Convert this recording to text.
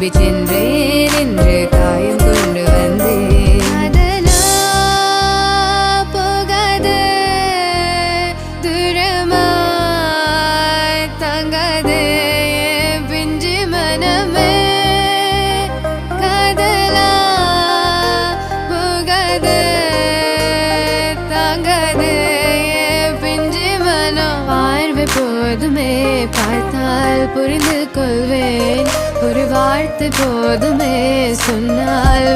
நம்பி சென்றேன் என்று காயம் கொண்டு வந்தேன். அதெல்லாம் போகாது, தூரமாய் தங்காது என் பிஞ்சு மனமே. காதலா போகாது, தாங்காது என் பிஞ்சு மனம். பார்வை போதுமே, பார்த்தால் புரிந்து கொள்வேன். ஒரு வார்த்தை போதுமே, சொன்னால்